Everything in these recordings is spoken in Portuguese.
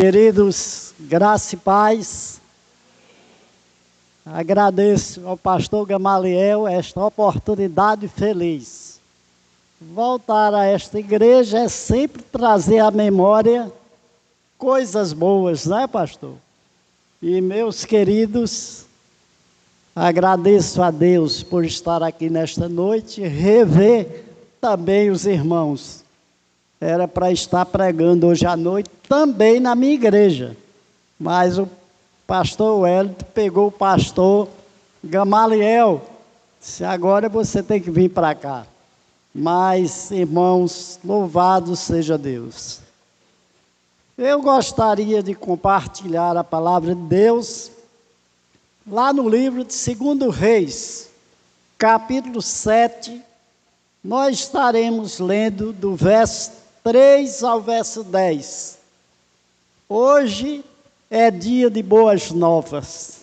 Queridos, graça e paz, agradeço ao pastor Gamaliel esta oportunidade feliz. Voltar a esta igreja é sempre trazer à memória coisas boas, não é, pastor? E meus queridos, agradeço a Deus por estar aqui nesta noite, rever também os irmãos. Era para estar pregando hoje à noite também na minha igreja, mas o pastor Wellington pegou o pastor Gamaliel, disse: agora você tem que vir para cá. Mas, irmãos, louvado seja Deus. Eu gostaria de compartilhar a palavra de Deus lá no livro de 2 Reis, capítulo 7, nós estaremos lendo do verso 3 ao verso 10. Hoje é dia de boas novas.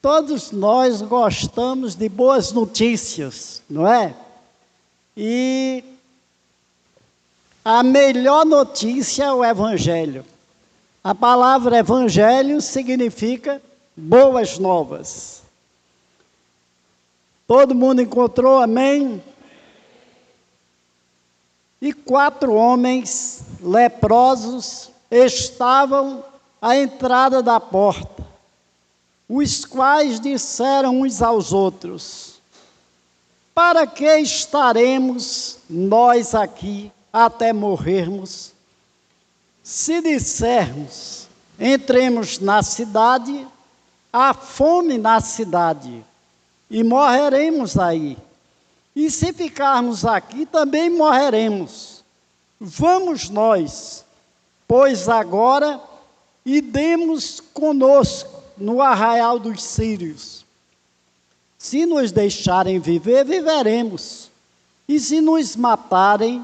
Todos nós gostamos de boas notícias, não é? E a melhor notícia é o Evangelho. A palavra Evangelho significa boas novas. Todo mundo encontrou, amém? E 4 homens leprosos estavam à entrada da porta, os quais disseram uns aos outros: para que estaremos nós aqui até morrermos? Se dissermos, entremos na cidade, há fome na cidade, e morreremos aí. E se ficarmos aqui, também morreremos. Vamos nós, pois agora, e demos conosco no arraial dos sírios. Se nos deixarem viver, viveremos. E se nos matarem,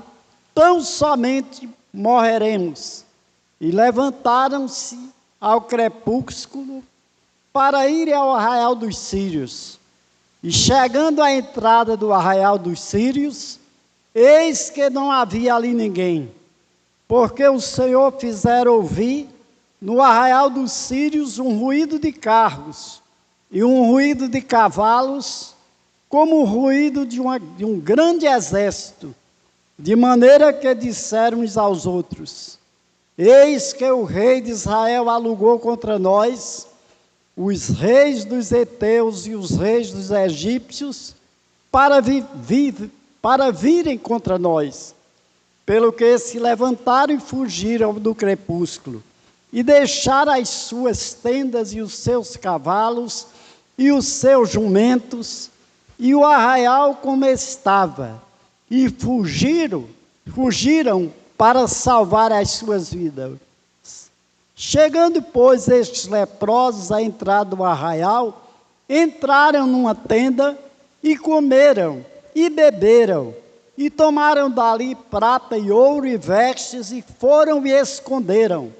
tão somente morreremos. E levantaram-se ao crepúsculo para irem ao arraial dos sírios. E chegando à entrada do arraial dos sírios, eis que não havia ali ninguém, porque o Senhor fizera ouvir no arraial dos sírios um ruído de carros e um ruído de cavalos, como o ruído de um grande exército, de maneira que disseram uns aos outros: eis que o rei de Israel alugou contra nós os reis dos heteus e os reis dos egípcios para virem contra nós, pelo que se levantaram e fugiram do crepúsculo, e deixaram as suas tendas e os seus cavalos e os seus jumentos, e o arraial como estava, e fugiram para salvar as suas vidas. Chegando, pois, estes leprosos à entrada do arraial, entraram numa tenda e comeram e beberam, e tomaram dali prata e ouro e vestes, e foram e esconderam.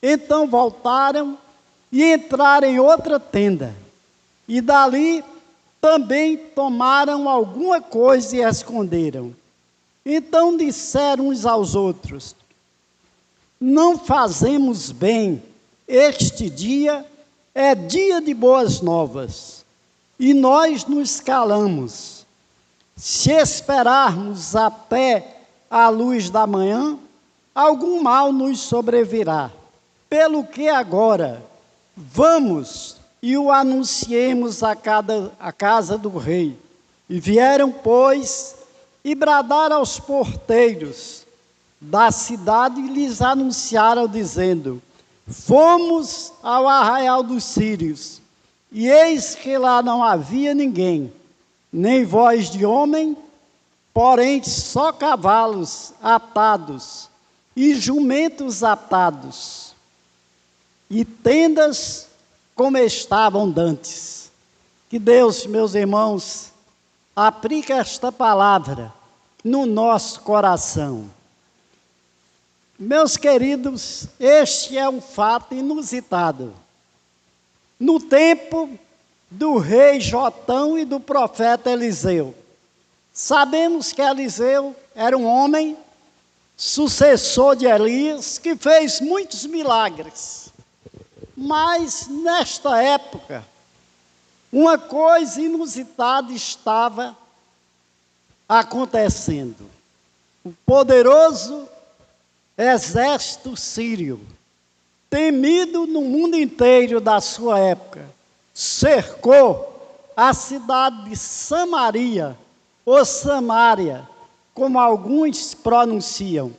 Então voltaram e entraram em outra tenda, e dali também tomaram alguma coisa e esconderam. Então disseram uns aos outros: não fazemos bem, este dia é dia de boas novas, e nós nos calamos. Se esperarmos até a luz da manhã, algum mal nos sobrevirá. Pelo que agora vamos e o anunciemos a casa do rei. E vieram, pois, e bradaram aos porteiros da cidade e lhes anunciaram, dizendo: fomos ao arraial dos sírios, e eis que lá não havia ninguém, nem voz de homem, porém só cavalos atados e jumentos atados, e tendas como estavam dantes. Que Deus, meus irmãos, aplique esta palavra no nosso coração. Meus queridos, este é um fato inusitado. No tempo do rei Jotão e do profeta Eliseu, sabemos que Eliseu era um homem sucessor de Elias, que fez muitos milagres. Mas, nesta época, uma coisa inusitada estava acontecendo. O poderoso exército sírio, temido no mundo inteiro da sua época, cercou a cidade de Samaria, ou Samária, como alguns pronunciam.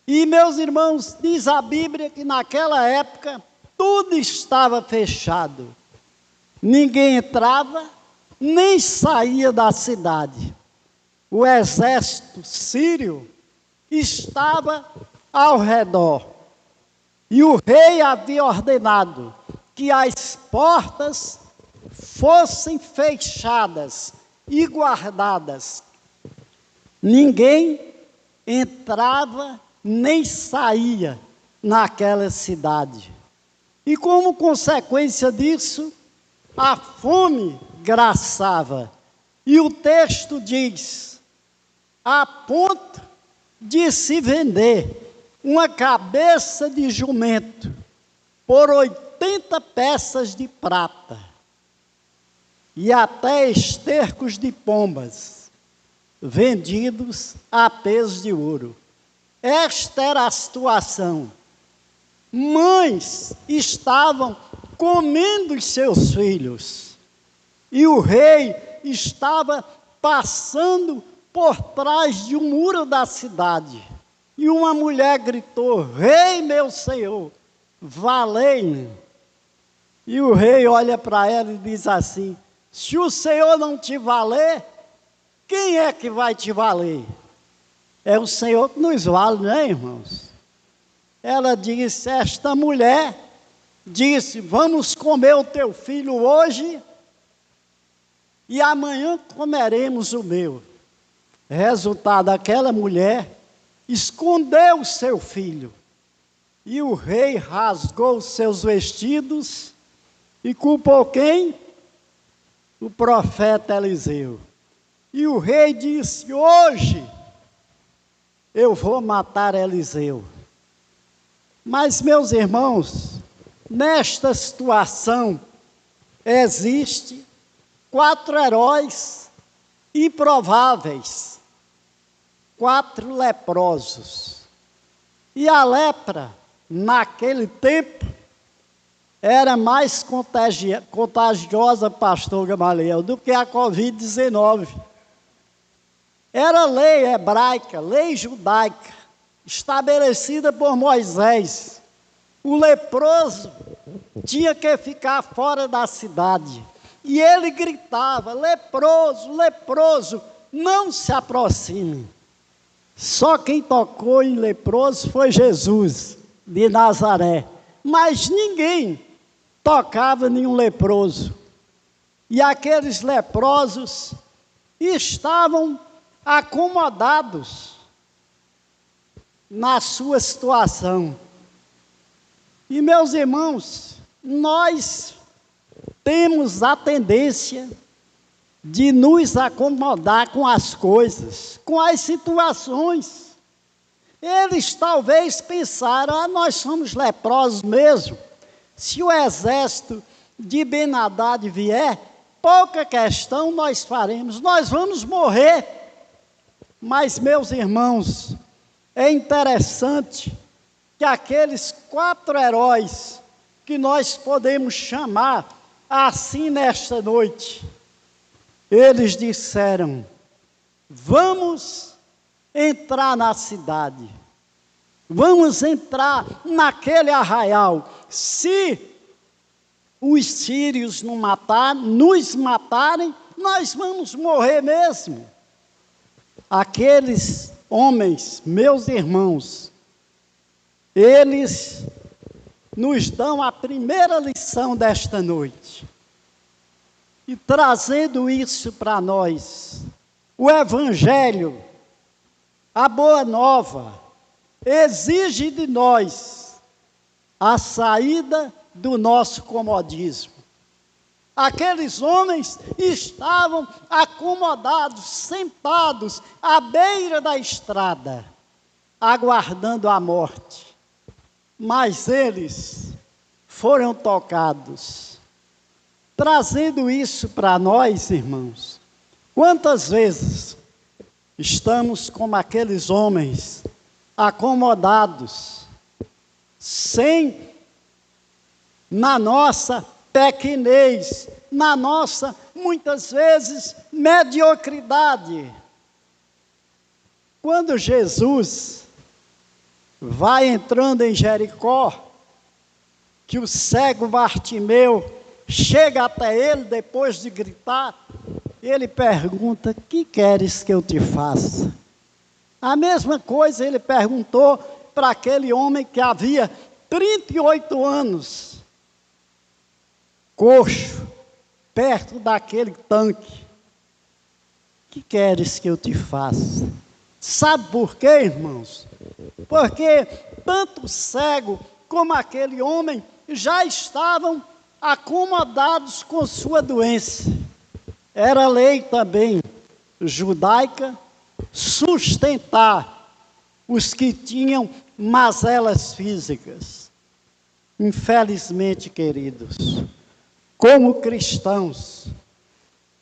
E, meus irmãos, diz a Bíblia que naquela época tudo estava fechado. Ninguém entrava, nem saía da cidade. O exército sírio estava ao redor. E o rei havia ordenado que as portas fossem fechadas e guardadas. Ninguém entrava nem saía naquela cidade. E como consequência disso, a fome graçava. E o texto diz, a ponto de se vender uma cabeça de jumento por 80 peças de prata e até estercos de pombas vendidos a peso de ouro. Esta era a situação. Mães estavam comendo os seus filhos e o rei estava passando por trás de um muro da cidade. E uma mulher gritou, rei meu senhor, valei-me. E o rei olha para ela e diz assim, se o senhor não te valer, quem é que vai te valer? É o Senhor que nos vale, né, irmãos? Ela disse, esta mulher disse, vamos comer o teu filho hoje e amanhã comeremos o meu. Resultado, aquela mulher escondeu o seu filho. E o rei rasgou os seus vestidos e culpou quem? O profeta Eliseu. E o rei disse, hoje eu vou matar Eliseu. Mas, meus irmãos, nesta situação existe 4 heróis improváveis, 4 leprosos. E a lepra, naquele tempo, era mais contagiosa, pastor Gamaliel, do que a Covid-19. Era lei hebraica, lei judaica, estabelecida por Moisés. O leproso tinha que ficar fora da cidade. E ele gritava, leproso, leproso, não se aproxime. Só quem tocou em leproso foi Jesus, de Nazaré. Mas ninguém tocava nenhum leproso. E aqueles leprosos estavam acomodados na sua situação. E, meus irmãos, nós temos a tendência de nos acomodar com as coisas, com as situações. Eles talvez pensaram, nós somos leprosos mesmo. Se o exército de Ben-Hadad vier, pouca questão nós faremos, nós vamos morrer. Mas, meus irmãos, é interessante que aqueles 4 heróis que nós podemos chamar assim nesta noite, eles disseram, vamos entrar na cidade, vamos entrar naquele arraial. Se os sírios nos matarem, nós vamos morrer mesmo. Aqueles homens, meus irmãos, eles nos dão a primeira lição desta noite. E trazendo isso para nós, o Evangelho, a Boa Nova, exige de nós a saída do nosso comodismo. Aqueles homens estavam acomodados, sentados à beira da estrada. aguardando a morte, mas eles foram tocados. Trazendo isso para nós, irmãos, quantas vezes estamos como aqueles homens acomodados, sem, na nossa pequenez, na nossa, muitas vezes, mediocridade. Quando Jesus vai entrando em Jericó, que o cego Bartimeu chega até ele, depois de gritar, ele pergunta: que queres que eu te faça? A mesma coisa ele perguntou para aquele homem que havia 38 anos, coxo, perto daquele tanque. Que queres que eu te faça? Sabe por quê, irmãos? Porque tanto o cego como aquele homem já estavam acomodados com sua doença. Era lei também judaica sustentar os que tinham mazelas físicas. Infelizmente, queridos, como cristãos,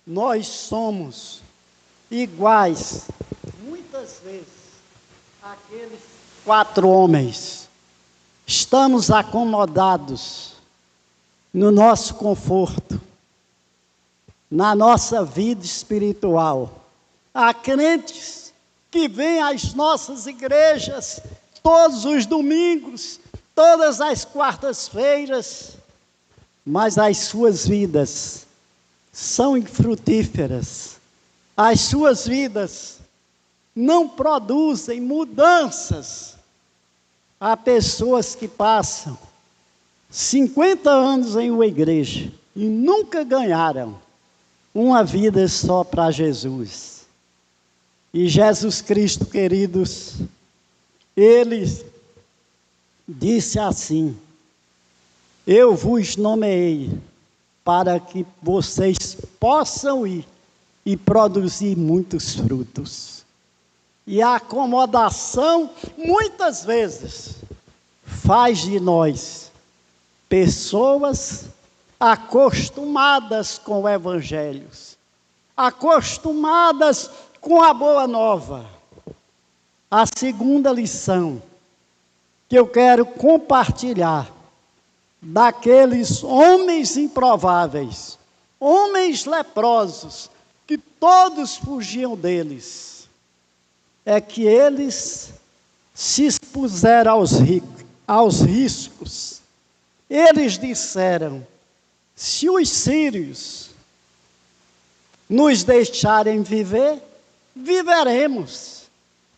nós somos iguais, muitas vezes, àqueles 4 homens. Estamos acomodados no nosso conforto, na nossa vida espiritual. Há crentes que vêm às nossas igrejas todos os domingos, todas as quartas-feiras, mas as suas vidas são infrutíferas. As suas vidas não produzem mudanças. Há pessoas que passam 50 anos em uma igreja e nunca ganharam uma vida só para Jesus. E Jesus Cristo, queridos, Ele disse assim: eu vos nomeei para que vocês possam ir e produzir muitos frutos. E a acomodação, muitas vezes, faz de nós pessoas acostumadas com o Evangelho, acostumadas com a boa nova. A segunda lição que eu quero compartilhar daqueles homens improváveis, homens leprosos, que todos fugiam deles, é que eles se expuseram aos riscos. Eles disseram: se os sírios nos deixarem viver, viveremos.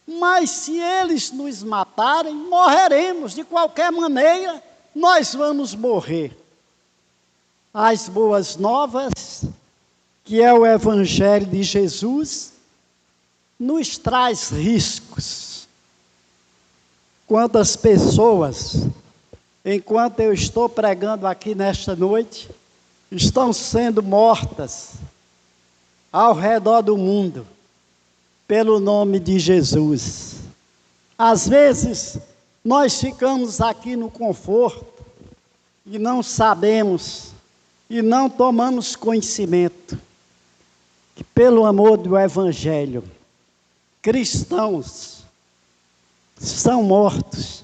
Mas se eles nos matarem, morreremos. De qualquer maneira, nós vamos morrer. As boas novas, que é o Evangelho de Jesus, nos traz riscos. Quantas pessoas, enquanto eu estou pregando aqui nesta noite, estão sendo mortas ao redor do mundo pelo nome de Jesus. Às vezes, nós ficamos aqui no conforto e não sabemos e não tomamos conhecimento que, pelo amor do Evangelho, cristãos são mortos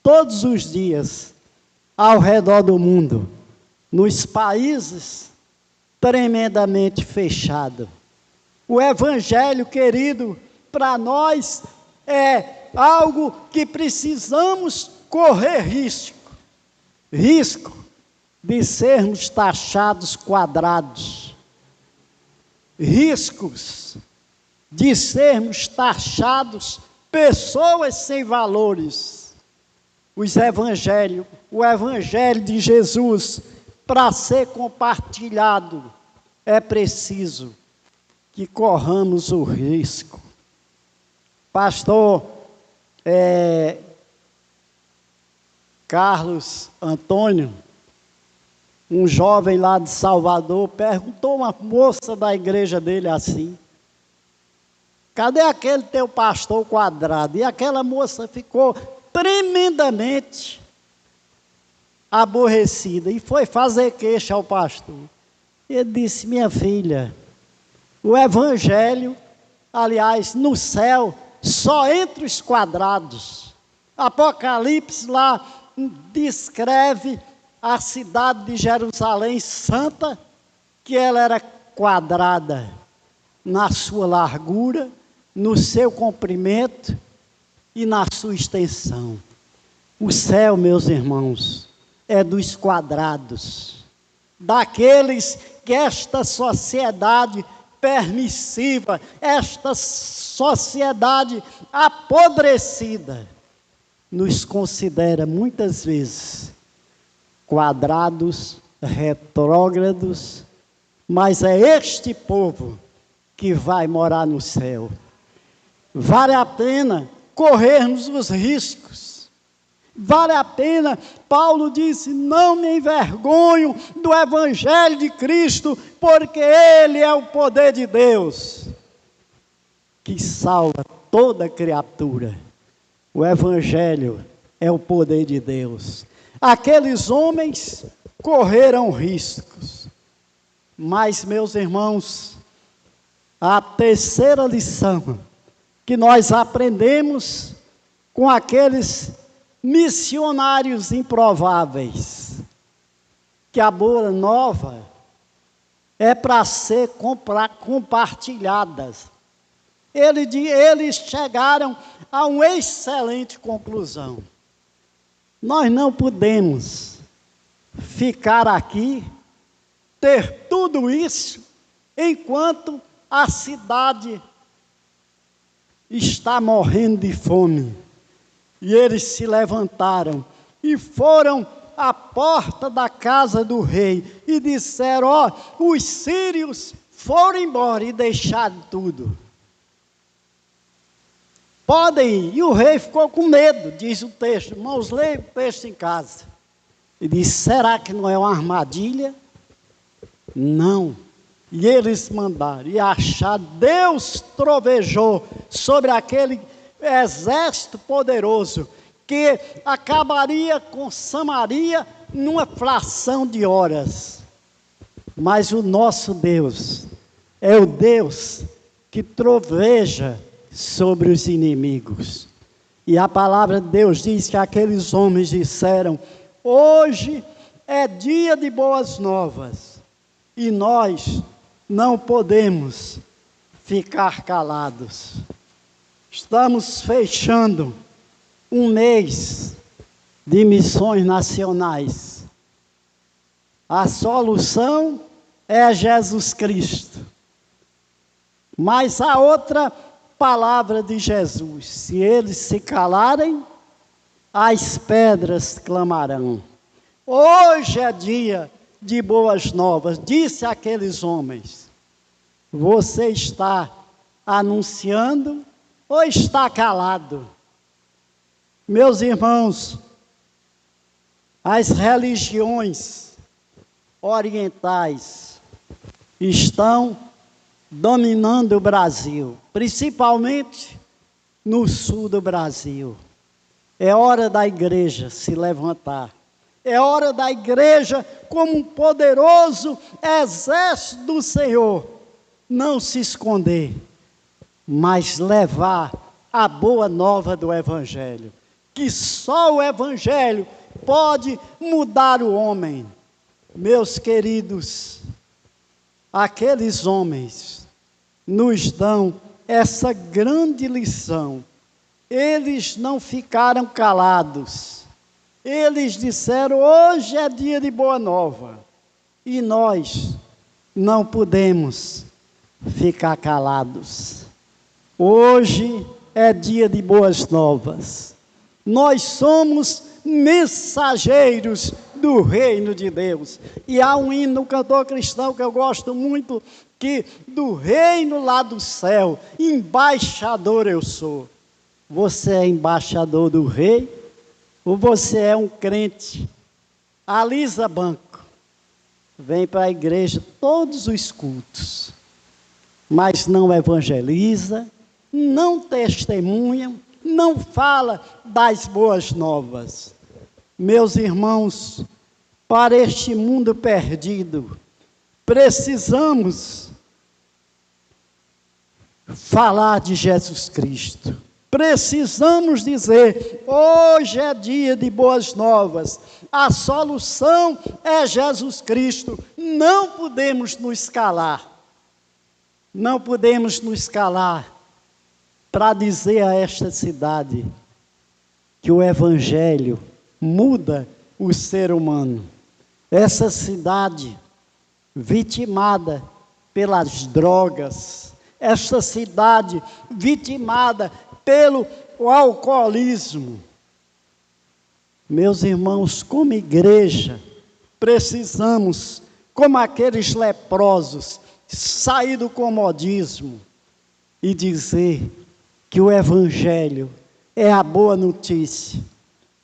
todos os dias ao redor do mundo, nos países tremendamente fechados. O Evangelho, querido, para nós é algo que precisamos correr risco de sermos taxados quadrados, riscos de sermos taxados pessoas sem valores. O Evangelho de Jesus, para ser compartilhado, é preciso que corramos o risco. Pastor Carlos Antônio, um jovem lá de Salvador, perguntou a uma moça da igreja dele assim: cadê aquele teu pastor quadrado? E aquela moça ficou tremendamente aborrecida e foi fazer queixa ao pastor. Ele disse: minha filha, o evangelho, aliás, no céu, só entre os quadrados. Apocalipse lá descreve a cidade de Jerusalém santa, que ela era quadrada na sua largura, no seu comprimento e na sua extensão. O céu, meus irmãos, é dos quadrados, daqueles que esta sociedade permissiva, esta sociedade apodrecida, nos considera muitas vezes quadrados, retrógrados, mas é este povo que vai morar no céu. Vale a pena corrermos os riscos. Vale a pena, Paulo disse: não me envergonho do evangelho de Cristo, porque ele é o poder de Deus, que salva toda criatura. O evangelho é o poder de Deus. Aqueles homens correram riscos, mas, meus irmãos, a terceira lição que nós aprendemos com aqueles missionários improváveis, que a boa nova é para ser compartilhadas. Eles chegaram a uma excelente conclusão. Nós não podemos ficar aqui, ter tudo isso, enquanto a cidade está morrendo de fome. E eles se levantaram e foram à porta da casa do rei e disseram: ó, os sírios foram embora e deixaram tudo. Podem ir. E o rei ficou com medo, diz o texto. Irmãos, leiam o texto em casa. E disse: será que não é uma armadilha? Não. E eles mandaram, e acharam, Deus trovejou sobre aquele exército poderoso, que acabaria com Samaria numa fração de horas. Mas o nosso Deus é o Deus que troveja sobre os inimigos. E a palavra de Deus diz que aqueles homens disseram: hoje é dia de boas novas, e nós não podemos ficar calados. Estamos fechando um mês de missões nacionais. A solução é Jesus Cristo. Mas a outra palavra de Jesus: se eles se calarem, as pedras clamarão. Hoje é dia de boas novas. Disse aqueles homens: você está anunciando ou está calado? Meus irmãos, as religiões orientais estão dominando o Brasil, principalmente no sul do Brasil. É hora da igreja se levantar. É hora da igreja, como um poderoso exército do Senhor, não se esconder, mas levar a boa nova do evangelho. Que só o evangelho pode mudar o homem. Meus queridos, aqueles homens nos dão essa grande lição. Eles não ficaram calados. Eles disseram: hoje é dia de boa nova. E nós não podemos ficar calados. Hoje é dia de boas novas. Nós somos mensageiros do reino de Deus. E há um hino no cantor cristão que eu gosto muito, que do reino lá do céu, embaixador eu sou. Você é embaixador do rei? Ou você é um crente? Alisa Banco vem para a igreja todos os cultos, mas não evangeliza, não testemunham, não falam das boas novas. Meus irmãos, para este mundo perdido, precisamos falar de Jesus Cristo. Precisamos dizer, hoje é dia de boas novas, a solução é Jesus Cristo. Não podemos nos calar, não podemos nos calar para dizer a esta cidade que o Evangelho muda o ser humano. Essa cidade vitimada pelas drogas, esta cidade vitimada pelo alcoolismo. Meus irmãos, como igreja, precisamos, como aqueles leprosos, sair do comodismo e dizer que o Evangelho é a boa notícia.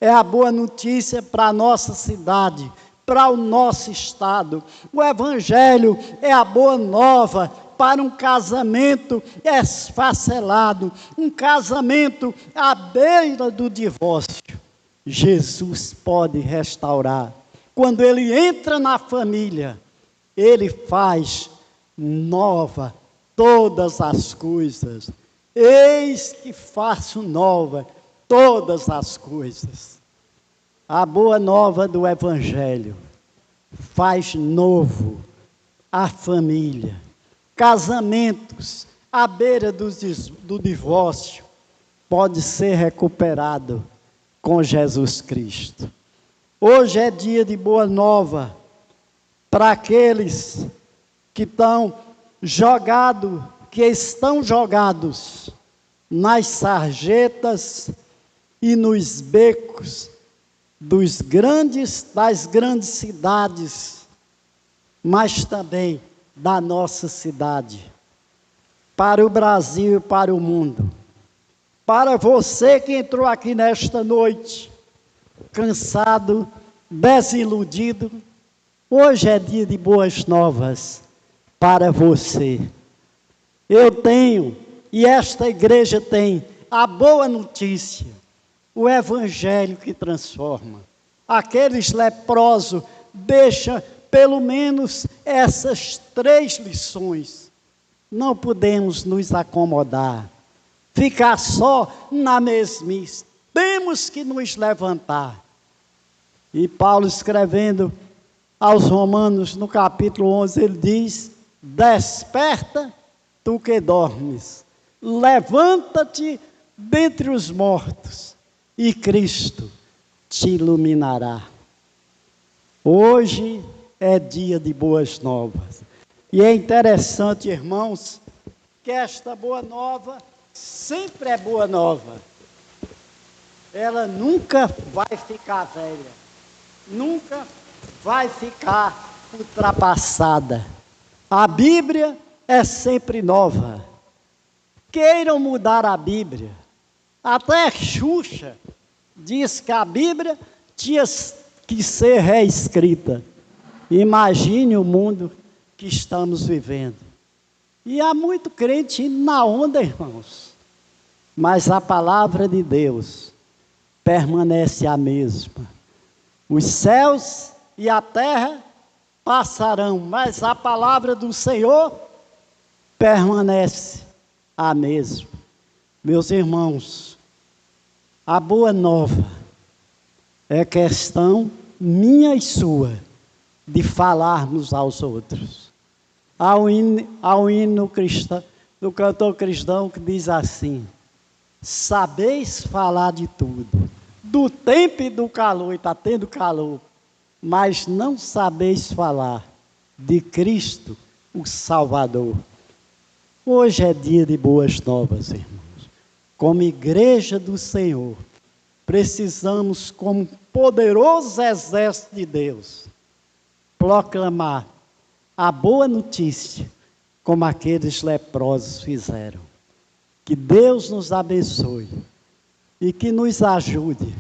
É a boa notícia para a nossa cidade, para o nosso estado. O Evangelho é a boa nova para um casamento esfacelado, um casamento à beira do divórcio. Jesus pode restaurar. Quando Ele entra na família, Ele faz nova todas as coisas. Eis que faço nova todas as coisas. A boa nova do Evangelho faz novo a família. Casamentos à beira do divórcio pode ser recuperado com Jesus Cristo. Hoje é dia de boa nova para aqueles que estão jogados nas sarjetas e nos becos das grandes cidades, mas também da nossa cidade, para o Brasil e para o mundo. Para você que entrou aqui nesta noite, cansado, desiludido, hoje é dia de boas novas para você. Eu tenho, e esta igreja tem, a boa notícia, o Evangelho que transforma. Aqueles leprosos deixam pelo menos essas 3 lições. Não podemos nos acomodar, ficar só na mesmice. Temos que nos levantar. E Paulo, escrevendo aos Romanos, no capítulo 11, ele diz: desperta, tu que dormes, levanta-te dentre os mortos, e Cristo te iluminará. Hoje é dia de boas novas. E é interessante, irmãos, que esta boa nova sempre é boa nova. Ela nunca vai ficar velha, nunca vai ficar ultrapassada. A Bíblia é sempre nova. Queiram mudar a Bíblia. Até Xuxa diz que a Bíblia tinha que ser reescrita. Imagine o mundo que estamos vivendo. E há muito crente indo na onda, irmãos. Mas a palavra de Deus permanece a mesma. Os céus e a terra passarão, mas a palavra do Senhor permanece a mesma. Meus irmãos, a boa nova é questão minha e sua de falarmos aos outros. Há um hino cristão, do cantor cristão, que diz assim: sabeis falar de tudo, do tempo e do calor, e está tendo calor, mas não sabeis falar de Cristo, o Salvador. Hoje é dia de boas novas, irmãos. Como igreja do Senhor, precisamos, como poderoso exército de Deus, proclamar a boa notícia, como aqueles leprosos fizeram. Que Deus nos abençoe e que nos ajude,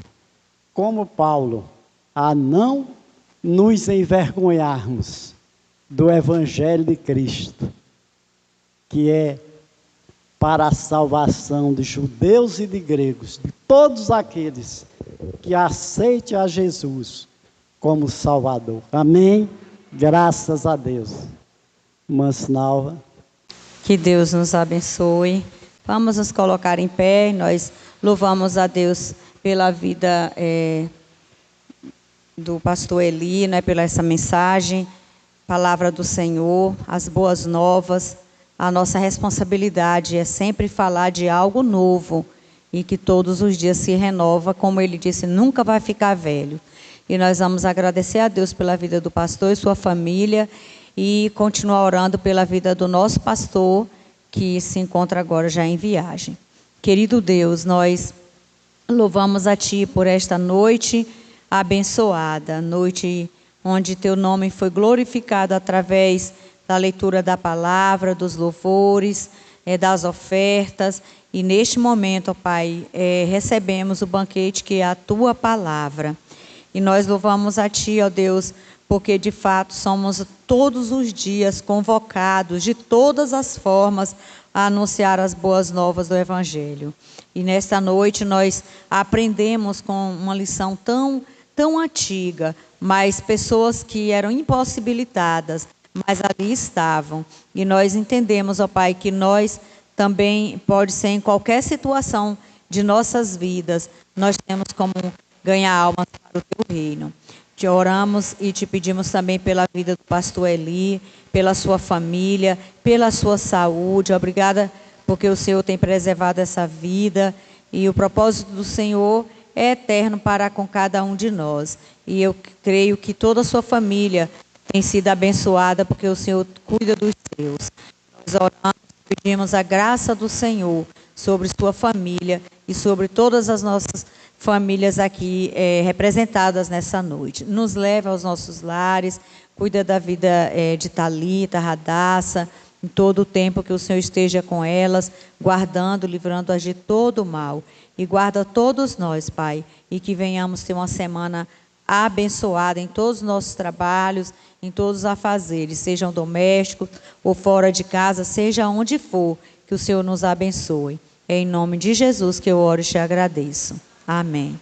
como Paulo, a não nos envergonharmos do Evangelho de Cristo, que é para a salvação de judeus e de gregos, de todos aqueles que aceitem a Jesus como Salvador. Amém? Graças a Deus. Irmã Sinalva. Que Deus nos abençoe. Vamos nos colocar em pé. Nós louvamos a Deus pela vida do pastor Eli, né, pela essa mensagem, palavra do Senhor, as boas novas. A nossa responsabilidade é sempre falar de algo novo e que todos os dias se renova, como ele disse, nunca vai ficar velho. E nós vamos agradecer a Deus pela vida do pastor e sua família e continuar orando pela vida do nosso pastor, que se encontra agora já em viagem. Querido Deus, nós louvamos a Ti por esta noite abençoada, noite onde Teu nome foi glorificado através da leitura da palavra, dos louvores, das ofertas. E neste momento, ó Pai, recebemos o banquete que é a Tua palavra. E nós louvamos a Ti, ó Deus, porque de fato somos todos os dias convocados de todas as formas a anunciar as boas novas do Evangelho. E nesta noite nós aprendemos com uma lição tão antiga, mas pessoas que eram impossibilitadas, mas ali estavam. E nós entendemos, ó Pai, que nós também, pode ser em qualquer situação de nossas vidas, nós temos como ganhar almas para o Teu reino. Te oramos e te pedimos também pela vida do pastor Eli, pela sua família, pela sua saúde. Obrigada porque o Senhor tem preservado essa vida e o propósito do Senhor é eterno para com cada um de nós. E eu creio que toda a sua família tem sido abençoada porque o Senhor cuida dos seus. Nós oramos e pedimos a graça do Senhor sobre sua família e sobre todas as nossas famílias aqui representadas nessa noite. Nos leva aos nossos lares, cuida da vida de Thalita, Radassa, em todo o tempo que o Senhor esteja com elas, guardando, livrando-as de todo o mal. E guarda todos nós, Pai, e que venhamos ter uma semana abençoada em todos os nossos trabalhos, em todos os afazeres, sejam domésticos ou fora de casa, seja onde for, que o Senhor nos abençoe. É em nome de Jesus que eu oro e te agradeço. Amém.